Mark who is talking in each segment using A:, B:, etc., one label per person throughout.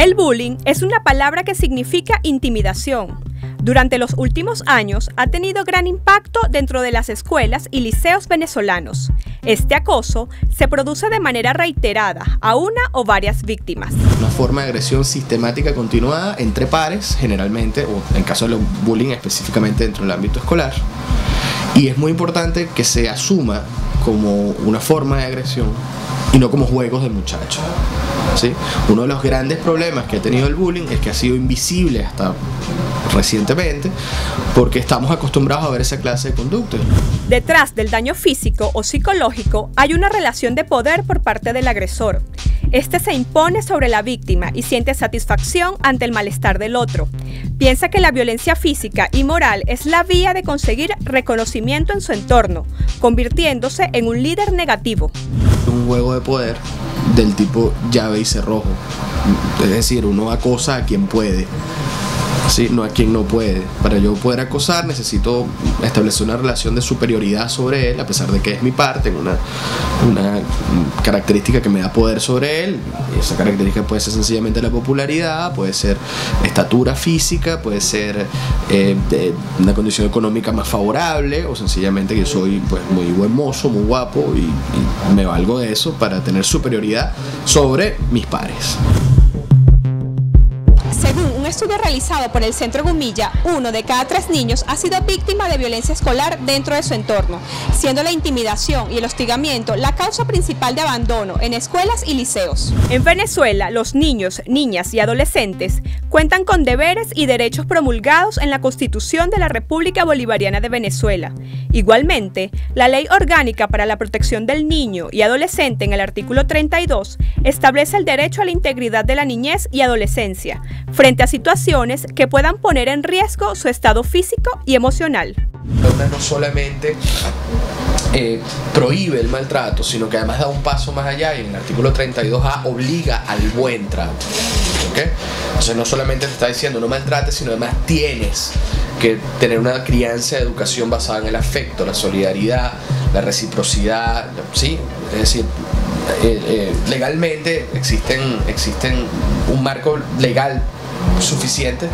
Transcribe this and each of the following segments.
A: El bullying es una palabra que significa intimidación. Durante los últimos años ha tenido gran impacto dentro de las escuelas y liceos venezolanos. Este acoso se produce de manera reiterada a una o varias víctimas.
B: Una forma de agresión sistemática continuada entre pares, generalmente, o en caso de bullying específicamente dentro del ámbito escolar. Y es muy importante que se asuma como una forma de agresión y no como juegos de muchachos. ¿Sí? Uno de los grandes problemas que ha tenido el bullying es que ha sido invisible hasta recientemente porque estamos acostumbrados a ver esa clase de conductas.
A: Detrás del daño físico o psicológico hay una relación de poder por parte del agresor. Este se impone sobre la víctima y siente satisfacción ante el malestar del otro. Piensa que la violencia física y moral es la vía de conseguir reconocimiento en su entorno, convirtiéndose en un líder negativo.
B: Un juego de poder del tipo llave y cerrojo, es decir, uno acosa a quien puede, ¿sí? No a quien no puede. Para yo poder acosar necesito establecer una relación de superioridad sobre él, a pesar de que es mi parte, una característica que me da poder sobre él. Y esa característica puede ser sencillamente la popularidad, puede ser estatura física, puede ser una condición económica más favorable, o sencillamente que soy pues muy buen mozo, muy guapo y me valgo de eso para tener superioridad sobre mis pares.
A: Según un estudio realizado por el Centro Gumilla, 1 de cada 3 niños ha sido víctima de violencia escolar dentro de su entorno, siendo la intimidación y el hostigamiento la causa principal de abandono en escuelas y liceos. En Venezuela, los niños, niñas y adolescentes cuentan con deberes y derechos promulgados en la Constitución de la República Bolivariana de Venezuela. Igualmente, la Ley Orgánica para la Protección del Niño y Adolescente en el artículo 32 establece el derecho a la integridad de la niñez y adolescencia, frente a situaciones que puedan poner en riesgo su estado físico y emocional.
B: No solamente prohíbe el maltrato, sino que además da un paso más allá y en el artículo 32A obliga al buen trato. ¿Okay? Entonces no solamente te está diciendo no maltrates, sino además tienes que tener una crianza de educación basada en el afecto, la solidaridad, la reciprocidad, ¿sí? Es decir, legalmente existen un marco legal suficiente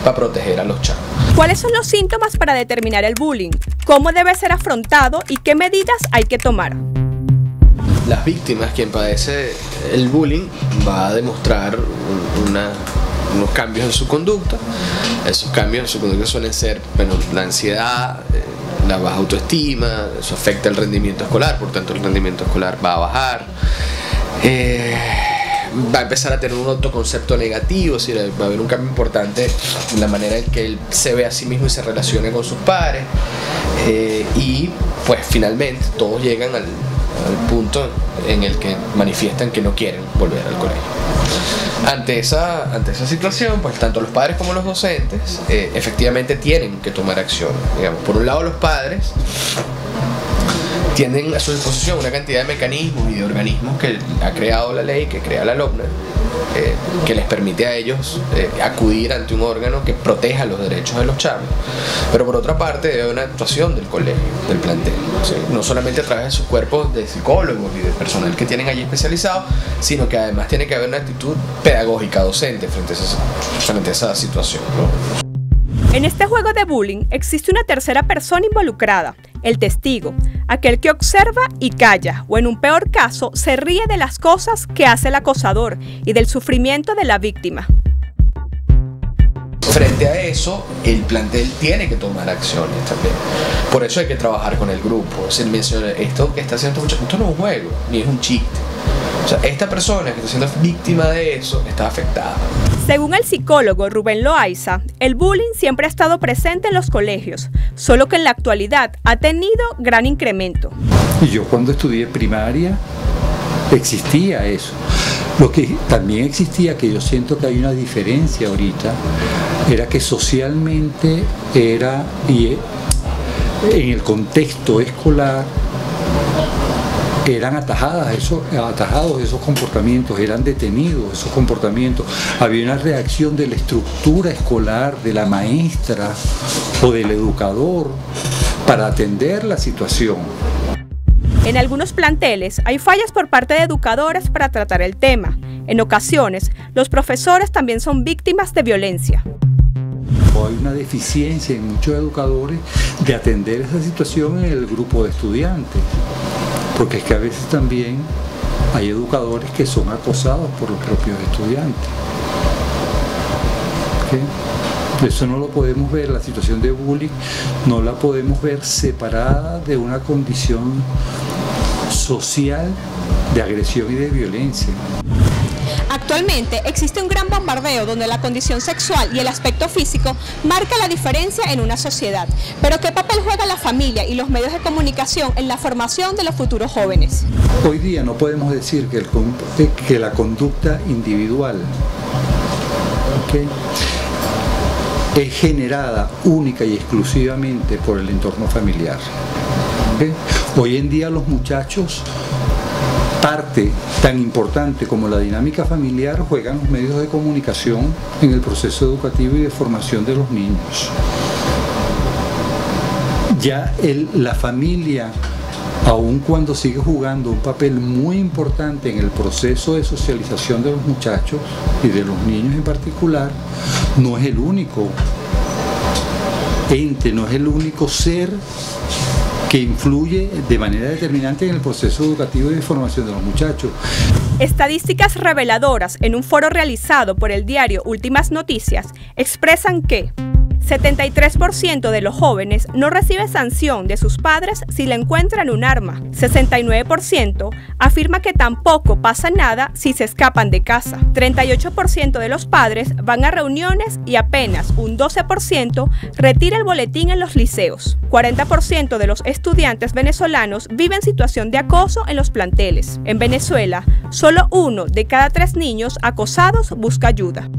B: para proteger a los chavos.
A: ¿Cuáles son los síntomas para determinar el bullying? ¿Cómo debe ser afrontado y qué medidas hay que tomar?
B: Las víctimas, quien padece el bullying, va a demostrar unos cambios en su conducta. Esos cambios en su conducta suelen ser la ansiedad, la baja autoestima, eso afecta el rendimiento escolar, por tanto el rendimiento escolar va a bajar. Va a empezar a tener un autoconcepto negativo, es decir, va a haber un cambio importante en la manera en que él se ve a sí mismo y se relaciona con sus pares. Y pues finalmente todos llegan al punto en el que manifiestan que no quieren volver al colegio. Ante esa situación, pues tanto los padres como los docentes efectivamente tienen que tomar acción. Digamos, por un lado los padres tienen a su disposición una cantidad de mecanismos y de organismos que ha creado la ley, que crea la LOPNA, que les permite a ellos acudir ante un órgano que proteja los derechos de los chavos. Pero por otra parte debe haber una actuación del colegio, del plantel, ¿sí? No solamente a través de sus cuerpos de psicólogos y de personal que tienen allí especializado, sino que además tiene que haber una actitud pedagógica docente frente a esa situación, ¿no?
A: En este juego de bullying existe una tercera persona involucrada, el testigo, aquel que observa y calla, o en un peor caso, se ríe de las cosas que hace el acosador y del sufrimiento de la víctima.
B: Frente a eso, el plantel tiene que tomar acciones también. Por eso hay que trabajar con el grupo. Es decir, esto que está haciendo esto no es un juego, ni es un chiste. O sea, esta persona que está siendo víctima de eso está afectada.
A: Según el psicólogo Rubén Loaiza, el bullying siempre ha estado presente en los colegios, solo que en la actualidad ha tenido gran incremento.
C: Y yo cuando estudié primaria existía eso. Lo que también existía, que yo siento que hay una diferencia ahorita, era que socialmente era, y en el contexto escolar, eran atajados esos comportamientos, eran detenidos esos comportamientos. Había una reacción de la estructura escolar, de la maestra o del educador para atender la situación.
A: En algunos planteles hay fallas por parte de educadores para tratar el tema. En ocasiones, los profesores también son víctimas de violencia.
C: Hay una deficiencia en muchos educadores de atender esa situación en el grupo de estudiantes, porque es que a veces también hay educadores que son acosados por los propios estudiantes. ¿Okay? Eso no lo podemos ver, la situación de bullying no la podemos ver separada de una condición social de agresión y de violencia.
A: Actualmente existe un gran bombardeo donde la condición sexual y el aspecto físico marca la diferencia en una sociedad. Pero ¿qué papel juega la familia y los medios de comunicación en la formación de los futuros jóvenes?
C: Hoy día no podemos decir que la conducta individual, ¿okay?, es generada única y exclusivamente por el entorno familiar. ¿Okay? Hoy en día los muchachos, parte tan importante como la dinámica familiar, juegan los medios de comunicación en el proceso educativo y de formación de los niños. Ya la familia, aun cuando sigue jugando un papel muy importante en el proceso de socialización de los muchachos y de los niños en particular, no es el único ente, no es el único ser que influye de manera determinante en el proceso educativo y de formación de los muchachos.
A: Estadísticas reveladoras en un foro realizado por el diario Últimas Noticias expresan que 73% de los jóvenes no recibe sanción de sus padres si le encuentran un arma. 69% afirma que tampoco pasa nada si se escapan de casa. 38% de los padres van a reuniones y apenas un 12% retira el boletín en los liceos. 40% de los estudiantes venezolanos viven en situación de acoso en los planteles. En Venezuela, solo 1 de cada 3 niños acosados busca ayuda.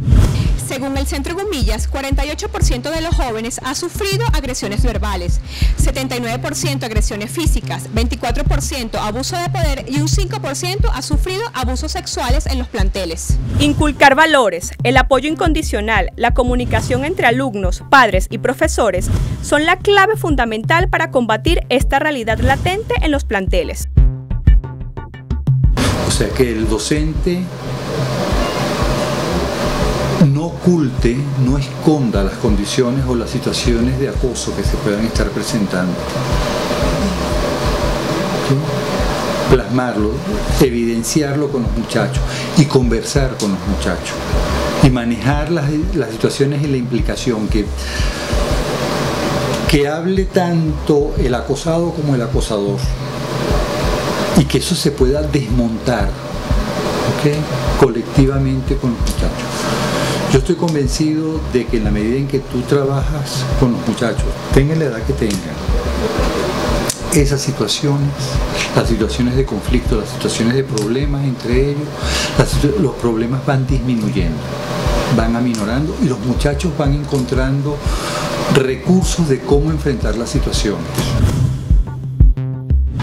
A: Según el Centro Gumillas, 48% de los jóvenes ha sufrido agresiones verbales, 79% agresiones físicas, 24% abuso de poder y un 5% ha sufrido abusos sexuales en los planteles. Inculcar valores, el apoyo incondicional, la comunicación entre alumnos, padres y profesores son la clave fundamental para combatir esta realidad latente en los planteles.
C: O sea que el docente no oculte, no esconda las condiciones o las situaciones de acoso que se puedan estar presentando. ¿Sí? Plasmarlo, evidenciarlo con los muchachos y conversar con los muchachos y manejar las situaciones y la implicación, que hable tanto el acosado como el acosador y que eso se pueda desmontar, ¿okay?, colectivamente con los muchachos. Yo estoy convencido de que en la medida en que tú trabajas con los muchachos, tengan la edad que tengan, esas situaciones, las situaciones de conflicto, las situaciones de problemas entre ellos, los problemas van disminuyendo, van aminorando y los muchachos van encontrando recursos de cómo enfrentar las situaciones.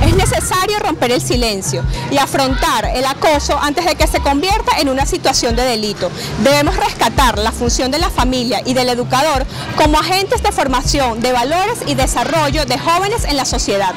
A: Es necesario romper el silencio y afrontar el acoso antes de que se convierta en una situación de delito. Debemos rescatar la función de la familia y del educador como agentes de formación de valores y desarrollo de jóvenes en la sociedad.